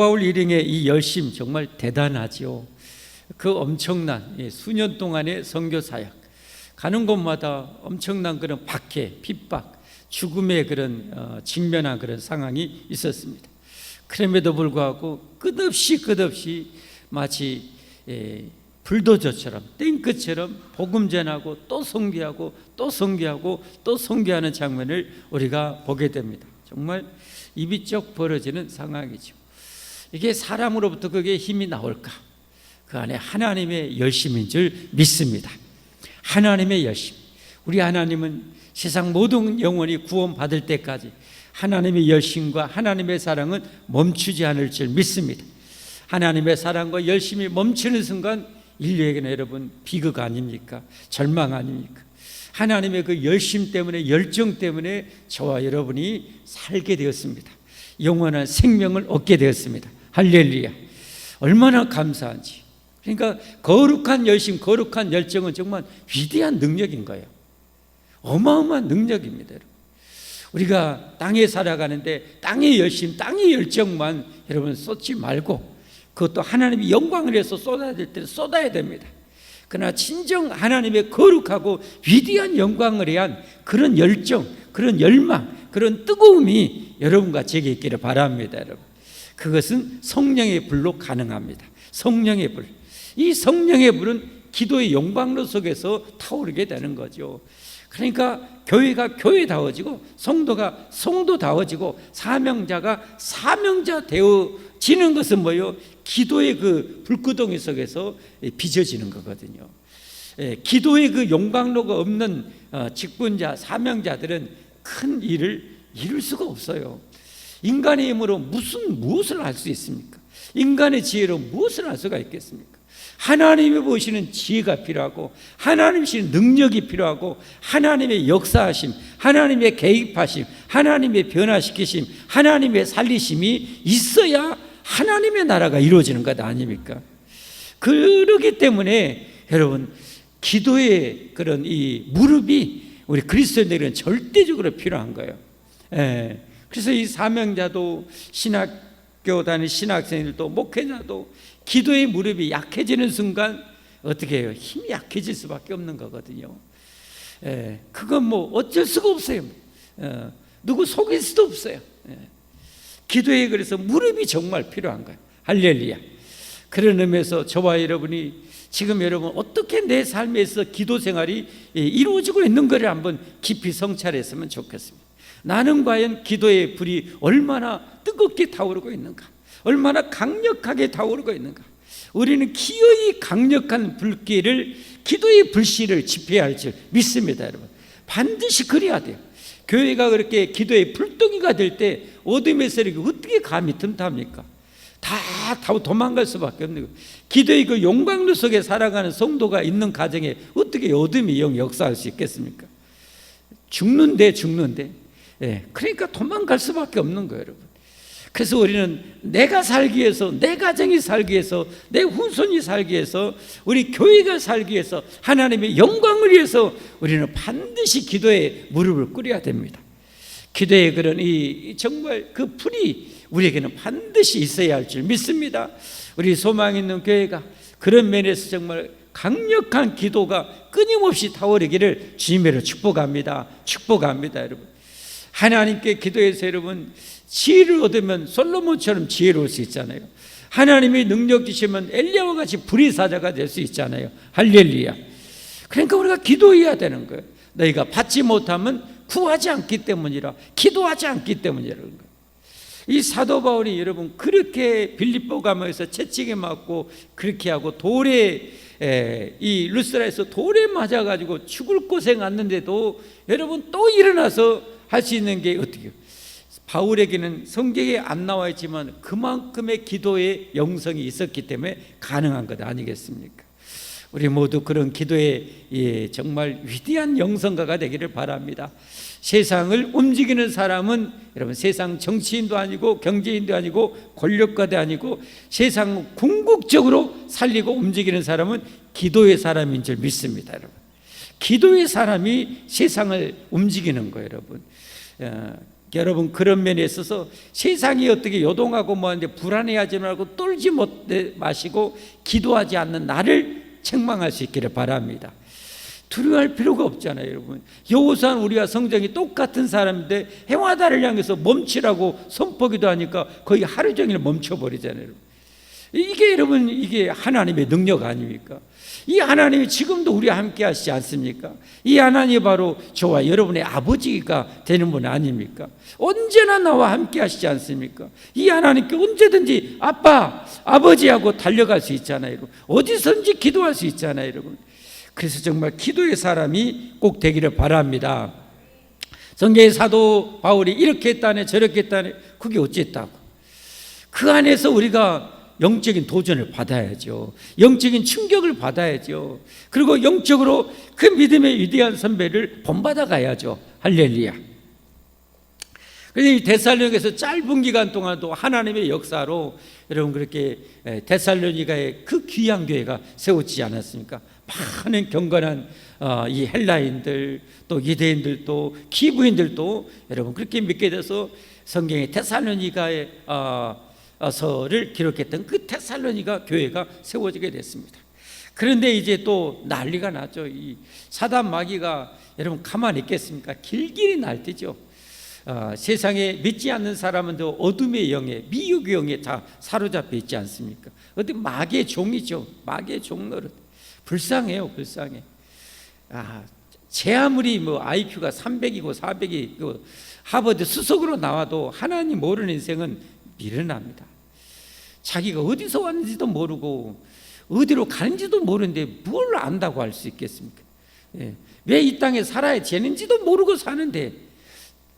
바울 일행의 이 열심 정말 대단하지요. 그 엄청난 수년 동안의 선교 사역, 가는 곳마다 엄청난 그런 박해, 핍박, 죽음의 그런 직면한 그런 상황이 있었습니다. 그럼에도 불구하고 끝없이 마치 불도저처럼 탱크처럼 복음 전하고 또 선교하고 또 선교하고 또 선교하는 장면을 우리가 보게 됩니다. 정말 입이 쩍 벌어지는 상황이죠. 이게 사람으로부터 그게 힘이 나올까? 그 안에 하나님의 열심인 줄 믿습니다. 하나님의 열심. 우리 하나님은 세상 모든 영혼이 구원받을 때까지 하나님의 열심과 하나님의 사랑은 멈추지 않을 줄 믿습니다. 하나님의 사랑과 열심이 멈추는 순간 인류에게는 여러분 비극 아닙니까? 절망 아닙니까? 하나님의 그 열심 때문에, 열정 때문에 저와 여러분이 살게 되었습니다. 영원한 생명을 얻게 되었습니다. 할렐루야. 얼마나 감사한지. 그러니까 거룩한 열심, 거룩한 열정은 정말 위대한 능력인 거예요. 어마어마한 능력입니다. 여러분. 우리가 땅에 살아가는데 땅의 열심, 땅의 열정만 여러분 쏟지 말고 그것도 하나님이 영광을 위해서 쏟아야 될 때는 쏟아야 됩니다. 그러나 진정 하나님의 거룩하고 위대한 영광을 위한 그런 열정, 그런 열망, 그런 뜨거움이 여러분과 제게 있기를 바랍니다. 여러분. 그것은 성령의 불로 가능합니다. 성령의 불. 이 성령의 불은 기도의 용광로 속에서 타오르게 되는 거죠. 그러니까 교회가 교회다워지고 성도가 성도다워지고 사명자가 사명자 되어지는 것은 뭐예요? 기도의 그 불구덩이 속에서 빚어지는 거거든요. 기도의 그 용광로가 없는 직분자, 사명자들은 큰 일을 이룰 수가 없어요. 인간의 힘으로 무엇을 할 수 있습니까? 인간의 지혜로 무엇을 할 수가 있겠습니까? 하나님이 보시는 지혜가 필요하고 하나님이 보시는 능력이 필요하고 하나님의 역사하심, 하나님의 개입하심, 하나님의 변화시키심, 하나님의 살리심이 있어야 하나님의 나라가 이루어지는 것 아닙니까? 그렇기 때문에 여러분 기도의 그런 이 무릎이 우리 그리스도인들은 절대적으로 필요한 거예요. 그래서 이 사명자도 신학교 다니는 신학생들도 목회자도 기도의 무릎이 약해지는 순간 어떻게 해요? 힘이 약해질 수밖에 없는 거거든요. 그건 뭐 어쩔 수가 없어요. 누구 속일 수도 없어요. 기도에 그래서 무릎이 정말 필요한 거예요. 할렐루야. 그런 의미에서 저와 여러분이 지금 여러분 어떻게 내 삶에서 기도 생활이 이루어지고 있는 것을 한번 깊이 성찰했으면 좋겠습니다. 나는 과연 기도의 불이 얼마나 뜨겁게 타오르고 있는가? 얼마나 강력하게 타오르고 있는가? 우리는 기어이 강력한 불길을, 기도의 불씨를 집회해야 할 줄 믿습니다. 여러분 반드시 그래야 돼요. 교회가 그렇게 기도의 불덩이가 될 때 어둠의 세력이 어떻게 감히 틈탑니까? 다 도망갈 수밖에 없는 거예요. 기도의 그 용광로 속에 살아가는 성도가 있는 가정에 어떻게 어둠이 역사할 수 있겠습니까? 죽는데 그러니까 도망갈 수밖에 없는 거예요. 여러분. 그래서 우리는 내가 살기 위해서, 내 가정이 살기 위해서, 내 후손이 살기 위해서, 우리 교회가 살기 위해서, 하나님의 영광을 위해서 우리는 반드시 기도에 무릎을 꿇어야 됩니다. 기도의 그런 이 정말 그 불이 우리에게는 반드시 있어야 할 줄 믿습니다. 우리 소망 있는 교회가 그런 면에서 정말 강력한 기도가 끊임없이 타오르기를 주님으로 축복합니다. 여러분. 하나님께 기도해서 여러분 지혜를 얻으면 솔로몬처럼 지혜로울 수 있잖아요. 하나님이 능력 주시면 엘리야와 같이 불의 사자가 될 수 있잖아요. 할렐루야. 그러니까 우리가 기도해야 되는 거예요. 너희가 받지 못하면 구하지 않기 때문이라, 기도하지 않기 때문이라는 거예요. 이 사도 바울이 여러분 그렇게 빌립보 감옥에서 채찍에 맞고 그렇게 하고 돌에 이 루스라에서 돌에 맞아가지고 죽을 고생 왔는데도 여러분 또 일어나서 할 수 있는 게 어떻게 해요? 바울에게는 성경에 안 나와 있지만 그만큼의 기도의 영성이 있었기 때문에 가능한 것 아니겠습니까? 우리 모두 그런 기도의 정말 위대한 영성가가 되기를 바랍니다. 세상을 움직이는 사람은 여러분 세상 정치인도 아니고 경제인도 아니고 권력가도 아니고 세상 궁극적으로 살리고 움직이는 사람은 기도의 사람인 줄 믿습니다. 여러분 기도의 사람이 세상을 움직이는 거예요. 여러분 여러분, 그런 면에 있어서 세상이 어떻게 요동하고 뭐하는데 불안해하지 말고 떨지 마시고 기도하지 않는 나를 책망할 수 있기를 바랍니다. 두려워할 필요가 없잖아요, 여러분. 여호수아는 우리와 성정이 똑같은 사람인데 해와다를 향해서 멈추라고 선포기도 하니까 거의 하루 종일 멈춰버리잖아요, 여러분. 이게 여러분, 이게 하나님의 능력 아닙니까? 이 하나님이 지금도 우리와 함께 하시지 않습니까? 이 하나님이 바로 저와 여러분의 아버지가 되는 분 아닙니까? 언제나 나와 함께 하시지 않습니까? 이 하나님께 언제든지 아빠, 아버지하고 달려갈 수 있잖아요, 여러분. 어디선지 기도할 수 있잖아요, 여러분. 그래서 정말 기도의 사람이 꼭 되기를 바랍니다. 성경의 사도 바울이 이렇게 했다네 저렇게 했다네, 그게 어쨌다고. 그 안에서 우리가 영적인 도전을 받아야죠. 영적인 충격을 받아야죠. 그리고 영적으로 그 믿음의 위대한 선배를 본받아 가야죠. 할렐루야. 그래서 이 데살로니가에서 짧은 기간 동안도 하나님의 역사로 여러분 그렇게 데살로니가의 그 귀한 교회가 세워지지 않았습니까? 많은 경건한 이 헬라인들, 또 유대인들도 기브인들도 여러분 그렇게 믿게 돼서 성경의 데살로니가의 서를 기록했던 그 데살로니가 교회가 세워지게 됐습니다. 그런데 이제 또 난리가 났죠. 이 사단 마귀가 여러분 가만히 있겠습니까? 길길이 날뛰죠. 세상에 믿지 않는 사람은 어둠의 영에, 미혹의 영에 다 사로잡혀 있지 않습니까? 어디 마귀의 종이죠. 마귀의 종노릇. 불쌍해요, 불쌍해. 제 아무리 뭐 IQ가 300이고 400이고 하버드 수석으로 나와도 하나님 모르는 인생은 미련합니다. 자기가 어디서 왔는지도 모르고 어디로 가는지도 모르는데 뭘 안다고 할 수 있겠습니까? 왜 이 땅에 살아야 되는지도 모르고 사는데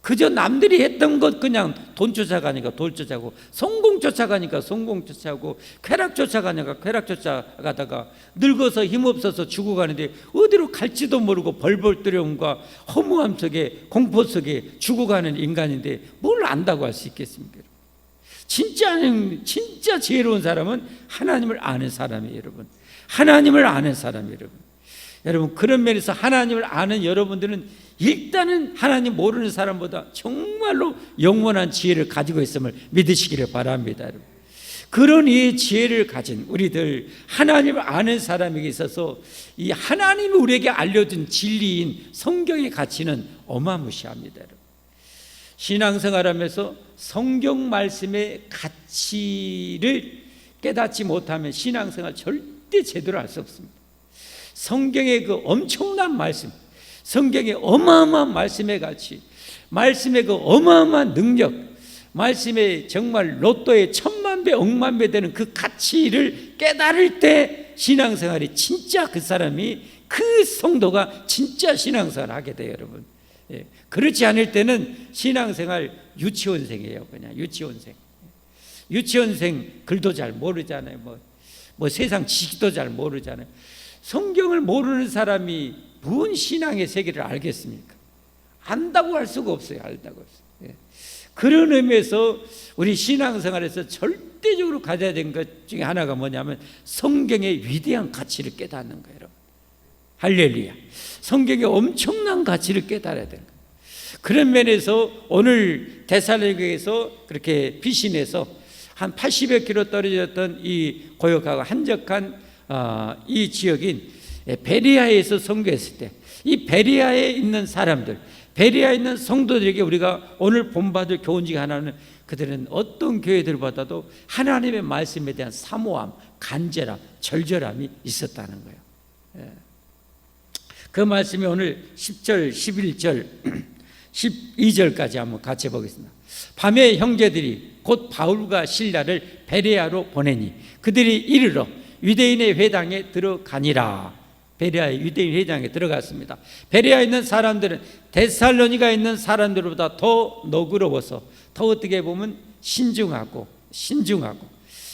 그저 남들이 했던 것 그냥 돈 쫓아가니까 돈 쫓아가고 성공 쫓아가니까 성공 쫓아가고 쾌락 쫓아가니까 쾌락 쫓아가다가 늙어서 힘없어서 죽어가는데 어디로 갈지도 모르고 벌벌 두려움과 허무함 속에 공포 속에 죽어가는 인간인데 뭘 안다고 할 수 있겠습니까? 진짜 지혜로운 사람은 하나님을 아는 사람이에요, 여러분. 하나님을 아는 사람이에요, 여러분. 여러분, 그런 면에서 하나님을 아는 여러분들은 일단은 하나님 모르는 사람보다 정말로 영원한 지혜를 가지고 있음을 믿으시기를 바랍니다, 여러분. 그런 이 지혜를 가진 우리들, 하나님을 아는 사람에게 있어서 이 하나님이 우리에게 알려준 진리인 성경의 가치는 어마무시합니다, 여러분. 신앙생활하면서 성경 말씀의 가치를 깨닫지 못하면 신앙생활 절대 제대로 할 수 없습니다. 성경의 그 엄청난 말씀, 성경의 어마어마한 말씀의 가치, 말씀의 그 어마어마한 능력, 말씀의 정말 로또의 1000만 배, 억만 배 되는 그 가치를 깨달을 때 신앙생활이 진짜 그 사람이, 그 성도가 진짜 신앙생활을 하게 돼요, 여러분. 그렇지 않을 때는 신앙생활 유치원생이에요. 그냥 유치원생. 유치원생 글도 잘 모르잖아요. 뭐 세상 지식도 잘 모르잖아요. 성경을 모르는 사람이 무슨 신앙의 세계를 알겠습니까? 안다고 할 수가 없어요. 알다고 없어요. 그런 의미에서 우리 신앙생활에서 절대적으로 가져야 되는 것 중에 하나가 뭐냐면 성경의 위대한 가치를 깨닫는 거예요. 할렐루야. 성경의 엄청난 가치를 깨달아야 되는 거예요. 그런 면에서 오늘 데살로니가에서 그렇게 피신해서 한 80여 킬로 떨어졌던 이 고역하고 한적한 이 지역인 베레아에서 선교했을 때 이 베레아에 있는 사람들, 베레아에 있는 성도들에게 우리가 오늘 본받을 교훈 중에 하나는 그들은 어떤 교회들보다도 하나님의 말씀에 대한 사모함, 간절함, 절절함이 있었다는 거예요. 그 말씀이 오늘 10절, 11절, 12절까지 한번 같이 보겠습니다. 밤에 형제들이 곧 바울과 실라를 베레아로 보내니 그들이 이르러 유대인의 회당에 들어가니라. 베레아의 유대인 회당에 들어갔습니다. 베레아에 있는 사람들은 데살로니가에 있는 사람들보다 더 너그러워서 더 어떻게 보면 신중하고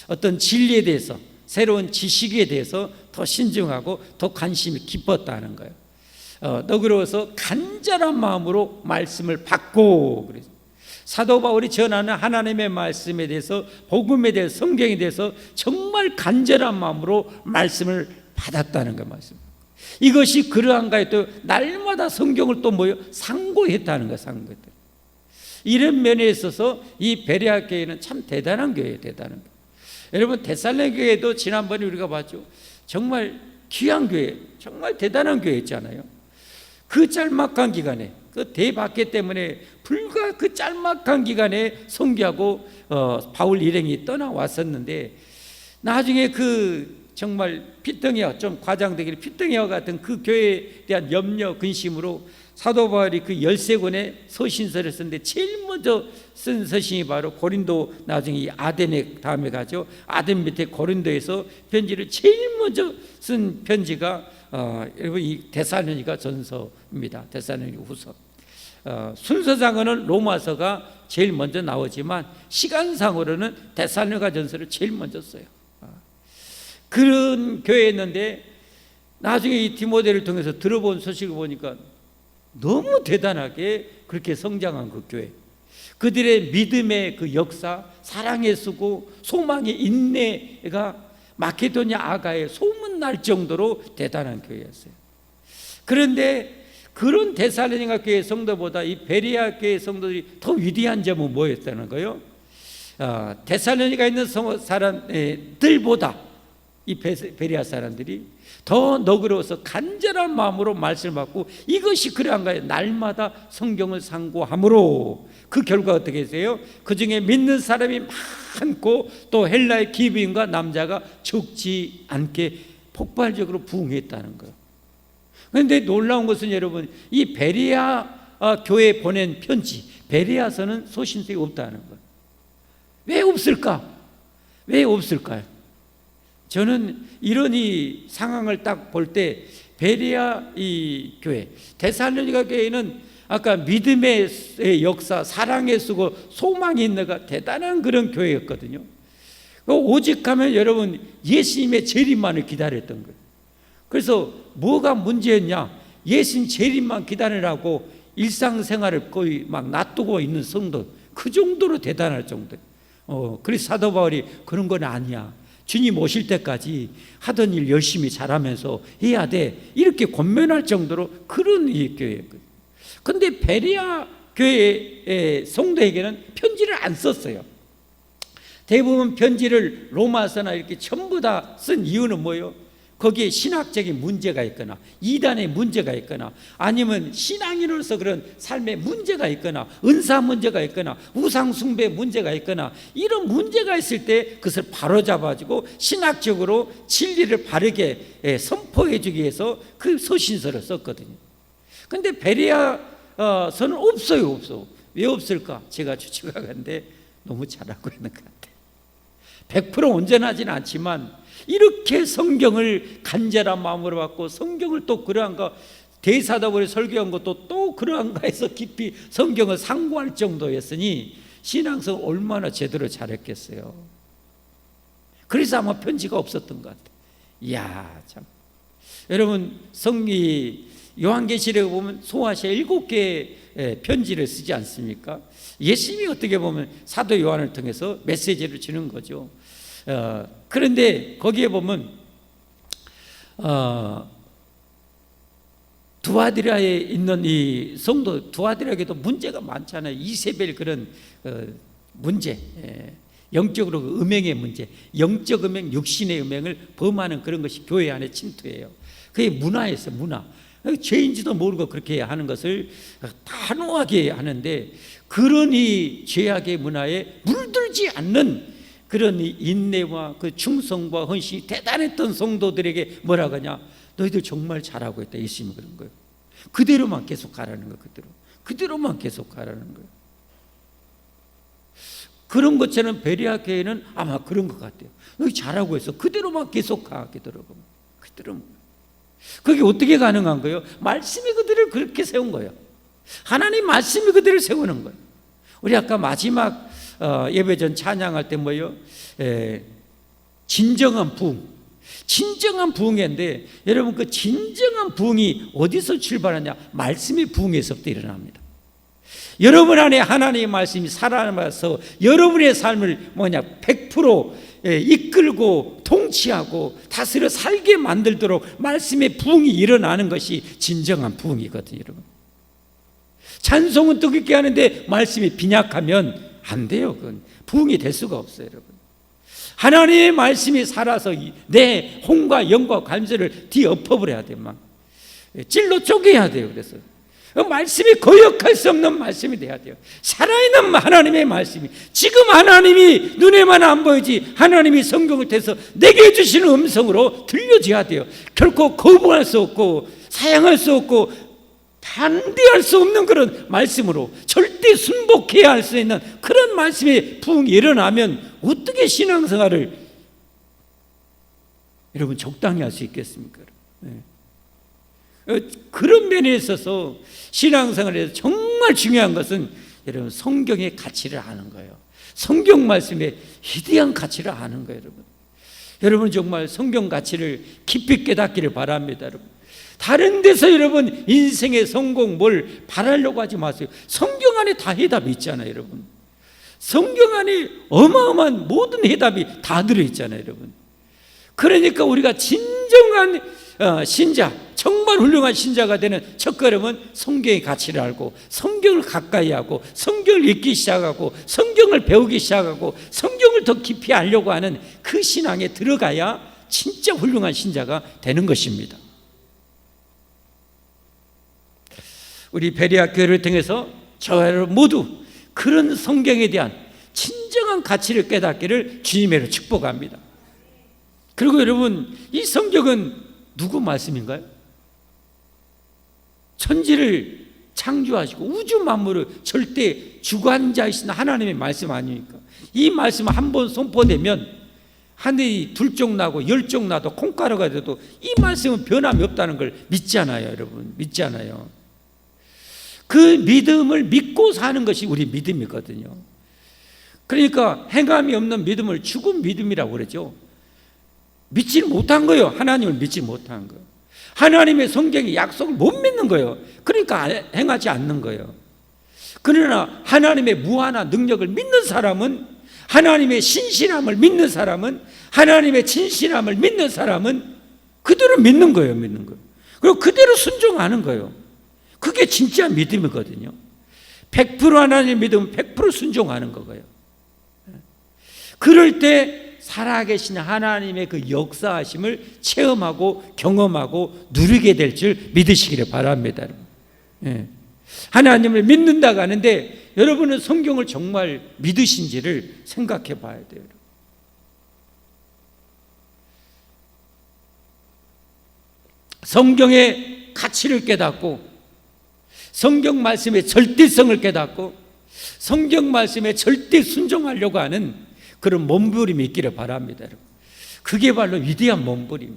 어떤 진리에 대해서, 새로운 지식에 대해서 더 신중하고 더 관심이 깊었다는 거예요. 너그러워서 간절한 마음으로 말씀을 받고, 그래서 사도 바울이 전하는 하나님의 말씀에 대해서, 복음에 대해서, 성경에 대해서 정말 간절한 마음으로 말씀을 받았다는 거 말씀. 이것이 그러한가에 또 날마다 성경을 또 상고했다는 거예요. 상고했다. 이런 면에 있어서 이 베레아 교회는 참 대단한 교회예요. 대단한 교회. 여러분 데살로니가 교회도 지난번에 우리가 봤죠. 정말 귀한 교회, 정말 대단한 교회였잖아요. 그 짤막한 기간에, 그 대박해 때문에 불과 그 짤막한 기간에 선교하고 바울 일행이 떠나왔었는데, 나중에 그 정말 피덩이와, 좀 과장되기를 피덩이와 같은 그 교회에 대한 염려 근심으로 사도 바울이 그 13권의 서신서를 썼는데, 제일 먼저 쓴 서신이 바로 고린도, 나중에 이 아덴에 다음에 가죠. 아덴 밑에 고린도에서 편지를 제일 먼저 쓴 편지가 여러분 이 데살로니가 전서입니다. 데살로니가 후서. 순서상으로는 로마서가 제일 먼저 나오지만 시간상으로는 데살로니가 전서를 제일 먼저 써요. 그런 교회였는데, 나중에 이 디모데를 통해서 들어본 소식을 보니까 너무 대단하게 그렇게 성장한 그 교회, 그들의 믿음의 그 역사, 사랑의 수고, 소망의 인내가 마케도냐 아가에 소문날 정도로 대단한 교회였어요. 그런데 그런 데살로니가 교회 성도보다 이 베레아 교회 성도들이 더 위대한 점은 뭐였다는 거예요? 데살로니가 있는 사람들보다 이 베레아 사람들이 더 너그러워서 간절한 마음으로 말씀을 받고 이것이 그러한가요? 날마다 성경을 상고함으로 그 결과 어떻게 되세요? 그 중에 믿는 사람이 많고 또 헬라의 기브인과 남자가 적지 않게 폭발적으로 부흥했다는 거예요. 그런데 놀라운 것은 여러분, 이 베레아 교회에 보낸 편지, 베레아서는 소신서에 없다는 거예요. 왜 없을까? 왜 없을까요? 저는 이런 이 상황을 딱 볼 때 베레아 이 교회, 데살로니가 교회는 아까 믿음의 역사, 사랑의 수고, 소망이 있는가 대단한 그런 교회였거든요. 오직 하면 여러분 예수님의 재림만을 기다렸던 거예요. 그래서 뭐가 문제였냐? 예수님 재림만 기다리라고 일상생활을 거의 막 놔두고 있는 성도, 그 정도로 대단할 정도예요. 그래서 사도 바울이 그런 건 아니야, 주님 오실 때까지 하던 일 열심히 잘하면서 해야 돼, 이렇게 권면할 정도로 그런 이 교회였거든요. 그런데 베레아 교회의 성도에게는 편지를 안 썼어요. 대부분 편지를 로마서나 이렇게 전부 다 쓴 이유는 뭐예요? 거기에 신학적인 문제가 있거나 이단의 문제가 있거나 아니면 신앙인으로서 그런 삶의 문제가 있거나 은사 문제가 있거나 우상 숭배 문제가 있거나 이런 문제가 있을 때 그것을 바로잡아주고 신학적으로 진리를 바르게 선포해 주기 위해서 그 서신서를 썼거든요. 그런데 베레아서는 없어요. 없어. 왜 없을까? 제가 추측하건데 너무 잘하고 있는 것 같아요. 100% 온전하지는 않지만 이렇게 성경을 간절한 마음으로 받고 성경을 또 그러한가, 대사도벌이 설교한 것도 또 그러한가 해서 깊이 성경을 상고할 정도였으니 신앙성 얼마나 제대로 잘했겠어요. 그래서 아마 편지가 없었던 것 같아요. 이야, 참. 여러분 성기 요한계시록에 보면 소아시아 7개의 편지를 쓰지 않습니까? 예수님이 어떻게 보면 사도 요한을 통해서 메시지를 주는 거죠. 그런데 거기에 보면 두아디라에 있는 이 성도, 두아디라에게도 문제가 많잖아요. 이세벨 그런 문제, 영적으로 음행의 문제, 영적 음행, 육신의 음행을 범하는 그런 것이 교회 안에 침투해요. 그게 문화였어요. 문화. 죄인지도 모르고 그렇게 하는 것을 단호하게 하는데, 그런 이 죄악의 문화에 물들지 않는 그런 인내와 그 충성과 헌신이 대단했던 성도들에게 뭐라고 하냐? 너희들 정말 잘하고 있다. 예수님이 그런 거예요. 그대로만 계속 가라는 거예요. 그대로만 계속 가라는 거예요. 그런 것처럼 베레아 교회는 아마 그런 것 같아요. 너희 잘하고 있어. 그대로만 계속 가. 그대로만. 그게 어떻게 가능한 거예요? 말씀이 그들을 그렇게 세운 거예요. 하나님 말씀이 그들을 세우는 거예요. 우리 아까 마지막 예배 전 찬양할 때 뭐예요? 진정한 부흥. 진정한 부흥인데 여러분, 그 진정한 부흥이 어디서 출발하냐? 말씀의 부흥에서부터 일어납니다. 여러분 안에 하나님의 말씀이 살아나서 여러분의 삶을 100% 이끌고 통치하고 다스려 살게 만들도록 말씀의 부흥이 일어나는 것이 진정한 부흥이거든요. 여러분, 찬송은 뜻깊게 하는데 말씀이 빈약하면 안 돼요. 그건 부흥이 될 수가 없어요, 여러분. 하나님의 말씀이 살아서 내 혼과 영과 관절을 뒤엎어버려야 돼요. 막 찔러 쪼개야 돼요. 그래서 그 말씀이 거역할 수 없는 말씀이 돼야 돼요. 살아있는 하나님의 말씀이, 지금 하나님이 눈에만 안 보이지 하나님이 성경을 통해서 내게 주시는 음성으로 들려져야 돼요. 결코 거부할 수 없고 사양할 수 없고 반대할 수 없는 그런 말씀으로 절대 순복해야 할 수 있는 그런 말씀의 부흥이 일어나면 어떻게 신앙생활을 여러분 적당히 할 수 있겠습니까? 그런 면에 있어서 신앙생활에서 정말 중요한 것은 여러분 성경의 가치를 아는 거예요. 성경 말씀의 위대한 가치를 아는 거예요. 여러분 정말 성경 가치를 깊이 깨닫기를 바랍니다. 여러분 다른 데서 여러분 인생의 성공 뭘 바라려고 하지 마세요. 성경 안에 다 해답이 있잖아요. 여러분 성경 안에 어마어마한 모든 해답이 다 들어있잖아요. 여러분 그러니까 우리가 진정한 신자, 정말 훌륭한 신자가 되는 첫걸음은 성경의 가치를 알고 성경을 가까이 하고 성경을 읽기 시작하고 성경을 배우기 시작하고 성경을 더 깊이 알려고 하는 그 신앙에 들어가야 진짜 훌륭한 신자가 되는 것입니다. 우리 베레아 교회를 통해서 저와 여러분 모두 그런 성경에 대한 진정한 가치를 깨닫기를 주님으로 축복합니다. 그리고 여러분 이 성경은 누구 말씀인가요? 천지를 창조하시고 우주 만물을 절대 주관자이신 하나님의 말씀 아닙니까? 이 말씀 한 번 선포되면 하늘이 둘쪽 나고 열쪽 나도 콩가루가 돼도 이 말씀은 변함이 없다는 걸 믿잖아요. 여러분 믿잖아요. 그 믿음을 믿고 사는 것이 우리 믿음이거든요. 그러니까 행함이 없는 믿음을 죽은 믿음이라고 그러죠. 믿지 못한 거예요. 하나님을 믿지 못한 거예요. 하나님의 성경의 약속을 못 믿는 거예요. 그러니까 행하지 않는 거예요. 그러나 하나님의 무한한 능력을 믿는 사람은, 하나님의 신실함을 믿는 사람은, 하나님의 진실함을 믿는 사람은 그대로 믿는 거예요. 믿는 거예요. 그리고 그대로 순종하는 거예요. 그게 진짜 믿음이거든요. 100% 하나님 믿으면 100% 순종하는 거예요. 그럴 때 살아계신 하나님의 그 역사하심을 체험하고 경험하고 누리게 될 줄 믿으시기를 바랍니다. 하나님을 믿는다고 하는데 여러분은 성경을 정말 믿으신지를 생각해 봐야 돼요. 성경의 가치를 깨닫고 성경 말씀의 절대성을 깨닫고 성경 말씀에 절대 순종하려고 하는 그런 몸부림이 있기를 바랍니다. 여러분. 그게 바로 위대한 몸부림.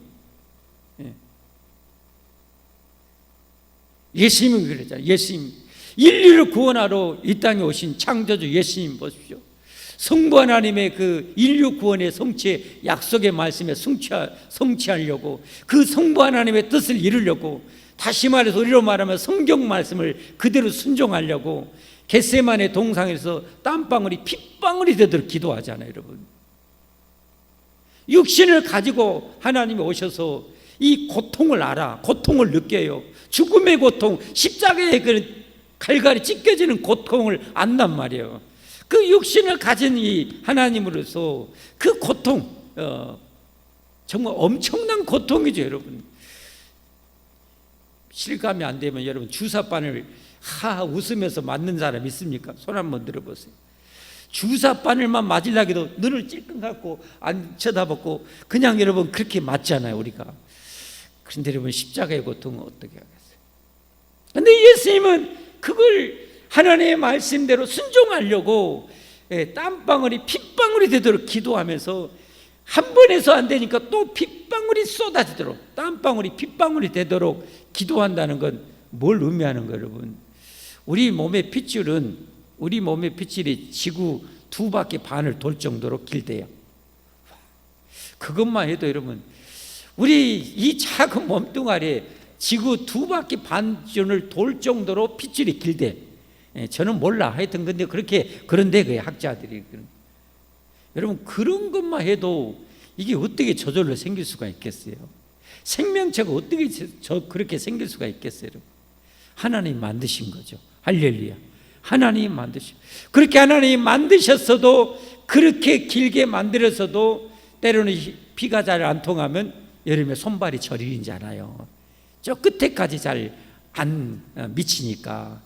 예수님은 그랬잖아요. 예수님 인류를 구원하러 이 땅에 오신 창조주 예수님 보십시오. 성부 하나님의 그 인류 구원의 성취의 약속의 말씀에 성취하려고 그 성부 하나님의 뜻을 이루려고 다시 말해서 우리로 말하면 성경 말씀을 그대로 순종하려고 겟세마네 동상에서 땀방울이 핏방울이 되도록 기도하잖아요. 여러분 육신을 가지고 하나님이 오셔서 이 고통을 알아 고통을 느껴요. 죽음의 고통, 십자가의 그 갈갈이 찢겨지는 고통을 안단 말이에요. 그 육신을 가진 이 하나님으로서 그 고통 정말 엄청난 고통이죠. 여러분 실감이 안 되면 여러분 주사바늘 웃으면서 맞는 사람 있습니까? 손 한번 들어보세요. 주사바늘만 맞으려고 해도 눈을 찔끔 감고 안 쳐다보고 그냥 여러분 그렇게 맞잖아요. 우리가. 그런데 여러분 십자가의 고통은 어떻게 하겠어요? 그런데 예수님은 그걸 하나님의 말씀대로 순종하려고 땀방울이 핏방울이 되도록 기도하면서 한 번 해서 안 되니까 또 핏방울이 쏟아지도록 땀방울이 핏방울이 되도록 기도한다는 건 뭘 의미하는 거예요, 여러분? 우리 몸의 핏줄은 우리 몸의 핏줄이 지구 2바퀴 반을 돌 정도로 길대요. 그것만 해도 여러분 우리 이 작은 몸뚱아리에 지구 2바퀴 반쯤을 돌 정도로 핏줄이 길대. 저는 몰라. 하여튼 근데 그런데 그 학자들이 여러분 그런 것만 해도 이게 어떻게 저절로 생길 수가 있겠어요? 생명체가 어떻게 그렇게 생길 수가 있겠어요? 하나님 만드신 거죠. 할렐루야. 하나님이 만드셨어요. 그렇게 하나님이 만드셨어도, 그렇게 길게 만들어서도 때로는 비가 잘 안 통하면 여름에 손발이 저리잖아요. 저 끝에까지 잘 안 미치니까.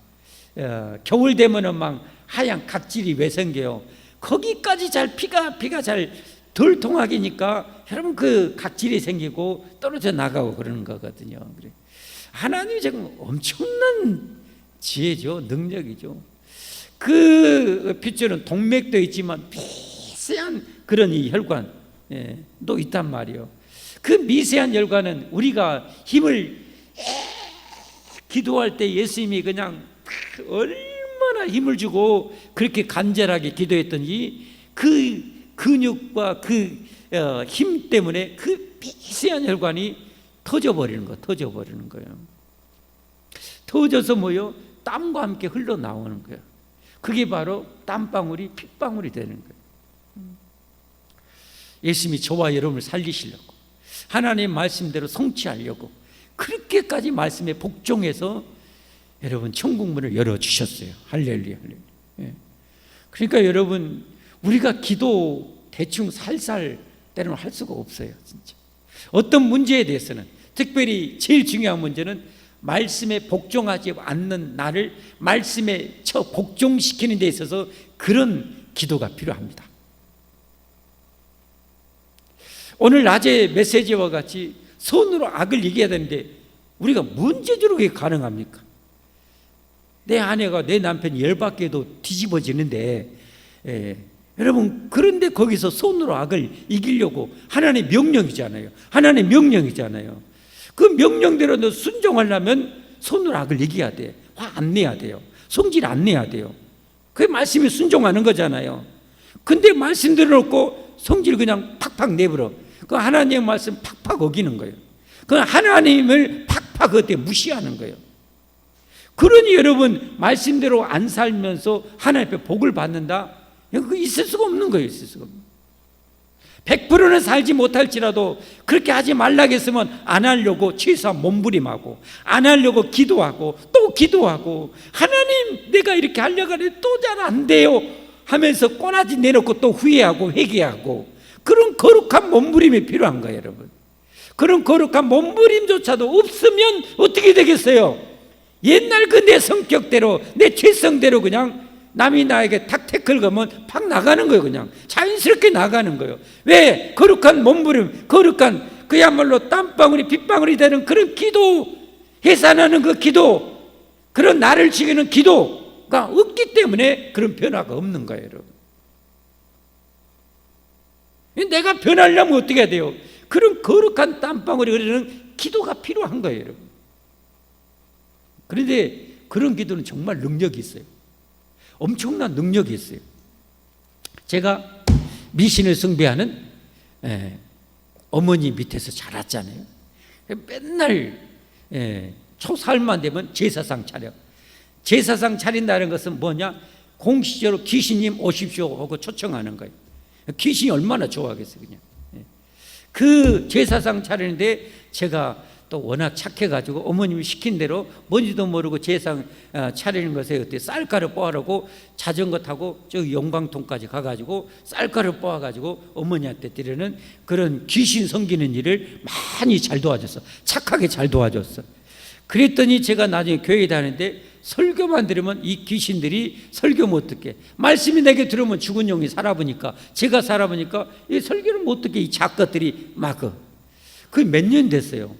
겨울 되면은 막 하얀 각질이 왜 생겨요? 거기까지 잘 비가 잘 덜 통하기니까 여러분 그 각질이 생기고 떨어져 나가고 그러는 거거든요. 그래. 하나님이 정말 엄청난 지혜죠, 능력이죠. 그 핏줄은 동맥도 있지만 미세한 그런 이 혈관도 있단 말이에요. 그 미세한 혈관은 우리가 힘을 기도할 때 예수님이 그냥 얼마나 힘을 주고 그렇게 간절하게 기도했더니 그 근육과 그 힘 때문에 그 미세한 혈관이 터져버리는 거예요. 터져서 뭐요? 땀과 함께 흘러나오는 거예요. 그게 바로 땀방울이 핏방울이 되는 거예요. 예수님이 저와 여러분을 살리시려고, 하나님의 말씀대로 성취하려고 그렇게까지 말씀에 복종해서 여러분 천국문을 열어주셨어요. 할렐루야, 할렐루야. 그러니까 여러분, 우리가 기도 대충 살살 때로는 할 수가 없어요. 진짜 어떤 문제에 대해서는, 특별히 제일 중요한 문제는 말씀에 복종하지 않는 나를 말씀에 복종시키는 데 있어서 그런 기도가 필요합니다. 오늘 낮에 메시지와 같이 손으로 악을 이겨야 되는데 우리가 문제적으로 그게 가능합니까? 내 아내가 내 남편이 열받게도 뒤집어지는데, 여러분, 그런데 거기서 손으로 악을 이기려고, 하나님의 명령이잖아요. 하나님의 명령이잖아요. 그 명령대로 너 순종하려면 손으로 악을 이겨야 돼. 화 안 내야 돼요. 성질 안 내야 돼요. 그게 말씀이 순종하는 거잖아요. 근데 말씀 들어놓고 성질 그냥 팍팍 내버려. 그 하나님의 말씀 팍팍 어기는 거예요. 그 하나님을 팍팍 그때 무시하는 거예요. 그러니 여러분, 말씀대로 안 살면서 하나님 앞에 복을 받는다? 그거 있을 수가 없는 거예요. 있을 수가 없는. 100%는 살지 못할지라도 그렇게 하지 말라고 했으면 안 하려고 최소한 몸부림하고, 안 하려고 기도하고 또 기도하고, 하나님 내가 이렇게 하려고 하는데 또 잘 안 돼요 하면서 꼬나지 내놓고 또 후회하고 회개하고, 그런 거룩한 몸부림이 필요한 거예요. 여러분, 그런 거룩한 몸부림조차도 없으면 어떻게 되겠어요? 옛날 그 내 성격대로, 내 죄성대로 그냥 남이 나에게 탁 태클 거면 팍 나가는 거예요. 그냥 자연스럽게 나가는 거예요. 왜? 거룩한 몸부림, 거룩한 그야말로 땀방울이 빗방울이 되는 그런 기도, 해산하는 그 기도, 그런 나를 지키는 기도가 없기 때문에 그런 변화가 없는 거예요. 여러분, 내가 변하려면 어떻게 해야 돼요? 그런 거룩한 땀방울이 흐르는 기도가 필요한 거예요. 여러분, 그런데 그런 기도는 정말 능력이 있어요. 엄청난 능력이 있어요. 제가 미신을 숭배하는 어머니 밑에서 자랐잖아요. 맨날 초살만 되면 제사상 차려. 제사상 차린다는 것은 뭐냐? 공식적으로 귀신님 오십시오 하고 초청하는 거예요. 귀신이 얼마나 좋아하겠어요. 그냥 그 제사상 차리는데 제가 또 워낙 착해가지고 어머님이 시킨 대로 뭔지도 모르고 제사상 차리는 것에 그때 쌀가루 뽀아라고 자전거 타고 저 영광통까지 가가지고 쌀가루 뽀아가지고 어머니한테 드리는 그런 귀신 섬기는 일을 많이 잘 도와줬어. 착하게 잘 도와줬어. 그랬더니 제가 나중에 교회에 다니는데 설교만 들으면 이 귀신들이 설교 못 듣게, 말씀이 내게 들으면 죽은 영이 살아보니까, 제가 살아보니까 이 설교를 못 듣게 이 작것들이 막 그게 몇 년 됐어요.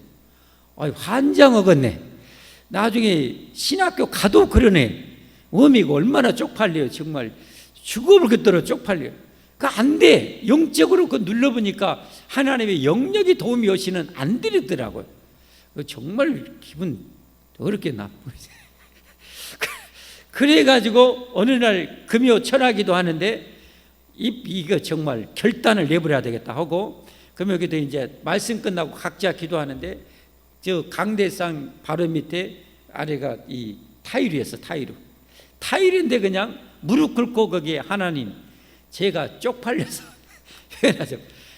환장하겠네. 나중에 신학교 가도 그러네. 어미가 얼마나 쪽팔려요. 정말 죽음을 긋도록 쪽팔려요. 그 안 돼. 영적으로 그 눌러보니까 하나님의 영역이 도움이 오시는 안 되더라고요. 정말 기분 어렵게 나쁘죠. 그래가지고 어느 날 금요 철학기도 하는데 이거 정말 결단을 내버려야 되겠다 하고, 금요기도 이제 말씀 끝나고 각자 기도하는데 저 강대상 바로 밑에 아래가 이 타일이었어. 타일인데 그냥 무릎 꿇고 거기에 하나님, 제가 쪽팔려서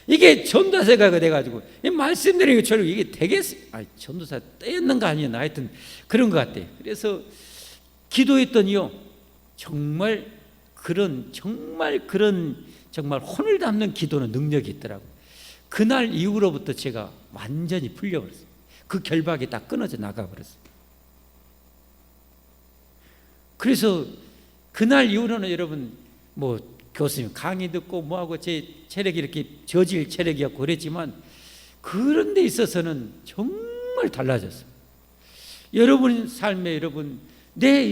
이게 전도사가 돼가지고 말씀드리는 것처럼 이게 되겠어요? 전도사 떼었는가 아니었나 하여튼 그런 것 같아요. 그래서 기도했더니요, 정말 혼을 담는 기도는 능력이 있더라고요. 그날 이후로부터 제가 완전히 풀려버렸어요. 그 결박이 다 끊어져 나가버렸어요. 그래서 그날 이후로는 여러분, 뭐 교수님 강의 듣고 뭐하고 제 체력이 이렇게 저질 체력이었고 그랬지만, 그런 데 있어서는 정말 달라졌어요. 여러분 삶에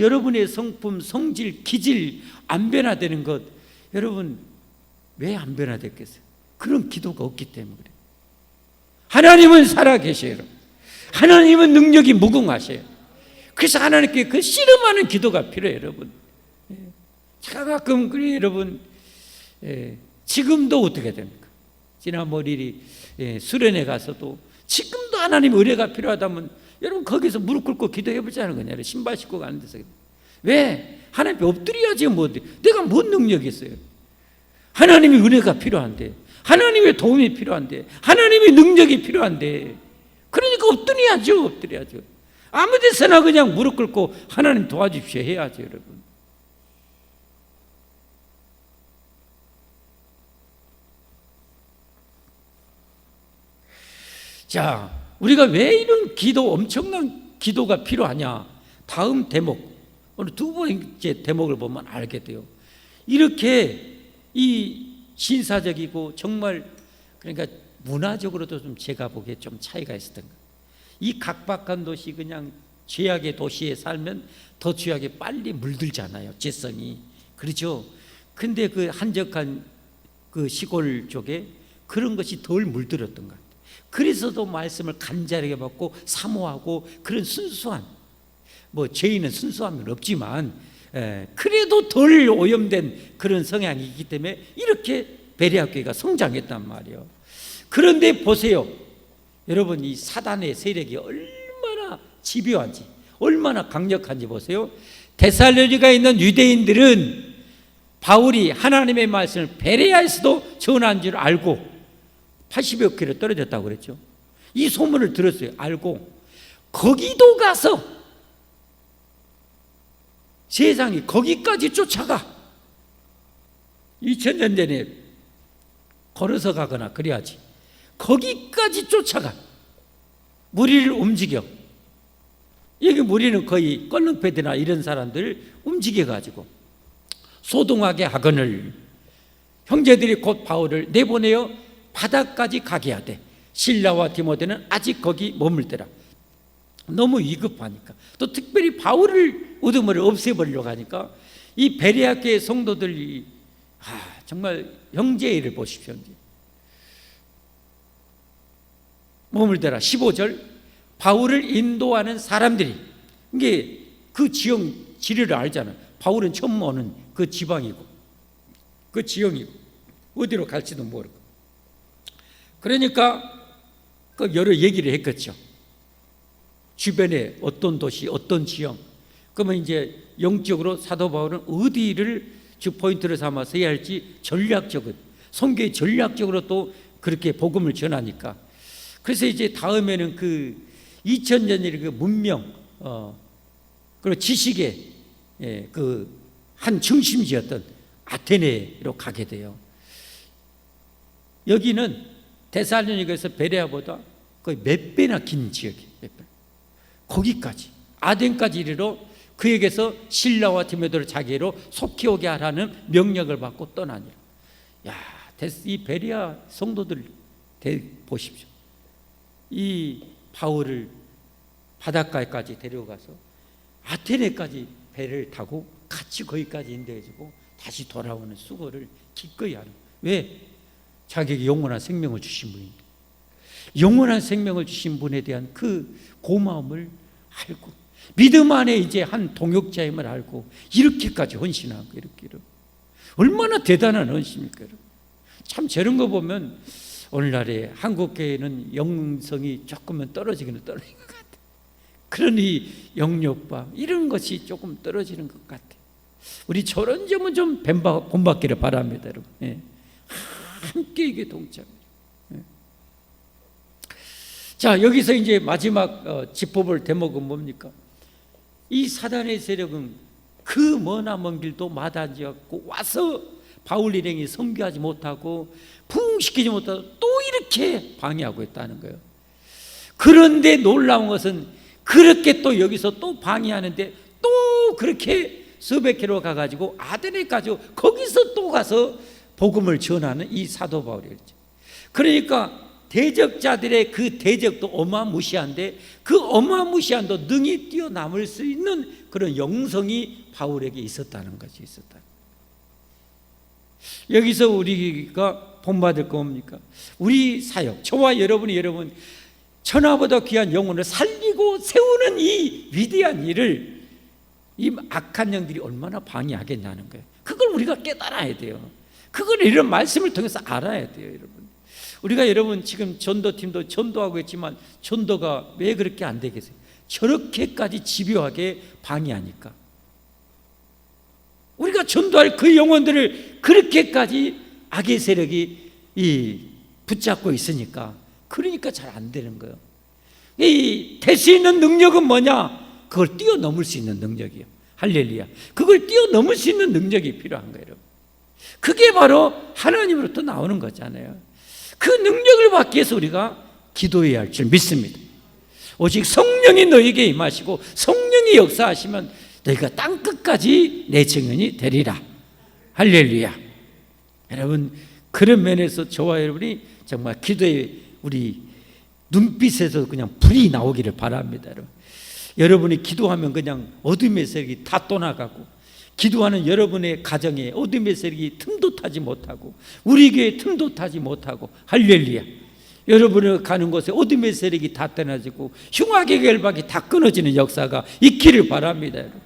여러분의 성품, 성질, 기질 안 변화되는 것, 여러분 왜 안 변화됐겠어요? 그런 기도가 없기 때문에 그래요. 하나님은 살아계셔요. 여러분. 하나님은 능력이 무궁하셔요. 그래서 하나님께 그 씨름하는 기도가 필요해요. 여러분, 제가 가끔 그래요. 여러분, 지금도 어떻게 됩니까? 지난번 수련회 가서도 지금도 하나님 의뢰가 필요하다면 여러분 거기서 무릎 꿇고 기도해 보자는 거냐. 신발 신고 가는 데서. 왜? 하나님 앞에 엎드려야지. 뭐 내가 뭔 능력이 있어요? 하나님의 은혜가 필요한데, 하나님의 도움이 필요한데, 하나님의 능력이 필요한데, 그러니까 엎드려야죠. 아무 데서나 그냥 무릎 꿇고 하나님 도와주십시오 해야죠. 여러분, 자, 우리가 왜 이런 엄청난 기도가 필요하냐? 다음 대목, 오늘 두 번째 대목을 보면 알게 돼요. 이렇게 이 신사적이고 정말, 그러니까 문화적으로도 좀 제가 보기에 좀 차이가 있었던 거예요. 이 각박한 도시, 그냥 죄악의 도시에 살면 더 죄악에 빨리 물들잖아요, 죄성이. 그렇죠? 근데 그 한적한 그 시골 쪽에 그런 것이 덜 물들었던 것 같아요. 그래서도 말씀을 간절하게 받고 사모하고, 그런 순수한, 뭐 죄인은 순수함은 없지만 그래도 덜 오염된 그런 성향이 있기 때문에 이렇게 베레아 교회가 성장했단 말이에요. 그런데 보세요, 여러분, 이 사단의 세력이 얼마나 집요한지, 얼마나 강력한지 보세요. 데살로니가에 있는 유대인들은 바울이 하나님의 말씀을 베레아에서도 전한 줄 알고 80여 킬로 떨어졌다고 그랬죠. 이 소문을 들었어요. 알고 거기도 가서 세상이 거기까지 쫓아가. 2000년 전에 걸어서 가거나 그래야지. 거기까지 쫓아가. 무리를 움직여. 여기 무리는 거의 껄렁패드나 이런 사람들을 움직여가지고 소동하게 하거늘 형제들이 곧 바울을 내보내어 바다까지 가게 하되 실라와 디모데는 아직 거기 머물더라. 너무 위급하니까. 또 특별히 바울을 우두머리 없애버리려고 하니까 이 베레아 교회 성도들이 정말 형제의 일을 보십시오. 머물더라. 15절, 바울을 인도하는 사람들이, 이게 그 지형 지리를 알잖아요. 바울은 처음 오는 그 지방이고 그 지형이고 어디로 갈지도 모르고, 그러니까 그 여러 얘기를 했겠죠. 주변에 어떤 도시, 어떤 지형. 그러면 이제 영적으로 사도 바울은 어디를 주 포인트를 삼아서 해야 할지 전략적으로, 선교의 전략적으로 또 그렇게 복음을 전하니까. 그래서 이제 다음에는 그 2000년의 그 문명, 그리고 지식의 그 한 중심지였던 아테네로 가게 돼요. 여기는 데살로니가에서 베레아보다 거의 몇 배나 긴 지역이에요. 몇 배. 거기까지 아덴까지 이르러 그에게서 실라와 디모데를 자기로 속히 오게 하라는 명령을 받고 떠나니라. 이 베레아 성도들 보십시오. 이 바울을 바닷가까지 데려가서 아테네까지 배를 타고 같이 거기까지 인도해주고 다시 돌아오는 수고를 기꺼이 하는. 왜? 자기에게 영원한 생명을 주신 분입니다. 영원한 생명을 주신 분에 대한 그 고마움을 알고, 믿음 안에 이제 한 동역자임을 알고 이렇게까지 헌신하고, 이렇게 얼마나 대단한 헌신입니까, 여러분? 참 저런 거 보면 오늘날의 한국교회는 영성이 조금은 떨어지기는 떨어진 것 같아요. 그러니 영역과 이런 것이 조금 떨어지는 것 같아요. 우리 저런 점은 좀 본받기를 바랍니다, 여러분. 함께 이게 동참. 자, 여기서 이제 마지막 짚어볼 대목은 뭡니까? 이 사단의 세력은 그 머나먼 길도 마다지었고 와서 바울 일행이 선교하지 못하고 부흥시키지 못하고 또 이렇게 방해하고 있다는 거예요. 그런데 놀라운 것은 그렇게 또 여기서 또 방해하는데 또 그렇게 수백 킬로 가가지고 아데네까지 거기서 또 가서 복음을 전하는 이 사도 바울이었죠. 그러니까 대적자들의 그 대적도 어마무시한데 그 어마무시한도 능히 뛰어넘을 수 있는 그런 영성이 바울에게 있었다는 것이 있었다. 여기서 우리가 본받을 거 뭡니까? 우리 사역, 저와 여러분이 여러분 천하보다 귀한 영혼을 살리고 세우는 이 위대한 일을 이 악한 영들이 얼마나 방해하겠냐는 거예요. 그걸 우리가 깨달아야 돼요. 그걸 이런 말씀을 통해서 알아야 돼요, 여러분. 우리가 여러분 지금 전도팀도 전도하고 있지만 전도가 왜 그렇게 안 되겠어요? 저렇게까지 집요하게 방해하니까. 우리가 전도할 그 영혼들을 그렇게까지 악의 세력이 붙잡고 있으니까, 그러니까 잘 안 되는 거예요. 이 될 수 있는 능력은 뭐냐? 그걸 뛰어넘을 수 있는 능력이에요. 할렐루야. 그걸 뛰어넘을 수 있는 능력이 필요한 거예요, 여러분. 그게 바로 하나님으로부터 나오는 거잖아요. 그 능력을 받기 위해서 우리가 기도해야 할 줄 믿습니다. 오직 성령이 너에게 임하시고 성령이 역사하시면 너희가 땅끝까지 내 증인이 되리라. 할렐루야. 여러분, 그런 면에서 저와 여러분이 정말 기도에 우리 눈빛에서 그냥 불이 나오기를 바랍니다. 여러분이 기도하면 그냥 어둠의 세력이 다 떠나가고, 기도하는 여러분의 가정에 어둠의 세력이 틈도 타지 못하고, 우리 교회에 틈도 타지 못하고, 할렐루야. 여러분이 가는 곳에 어둠의 세력이 다 떠나지고 흉악의 결박이 다 끊어지는 역사가 있기를 바랍니다, 여러분.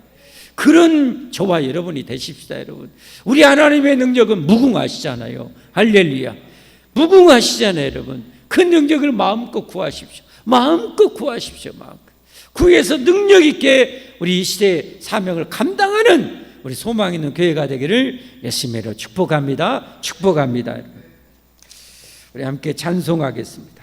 그런 저와 여러분이 되십시다, 여러분. 우리 하나님의 능력은 무궁하시잖아요. 할렐루야. 무궁하시잖아요, 여러분. 그 능력을 마음껏 구하십시오. 마음껏 구하십시오. 마음껏 구해서 능력 있게 우리 이 시대의 사명을 감당하는 우리 소망 있는 교회가 되기를 예수님으로 축복합니다. 축복합니다. 우리 함께 찬송하겠습니다.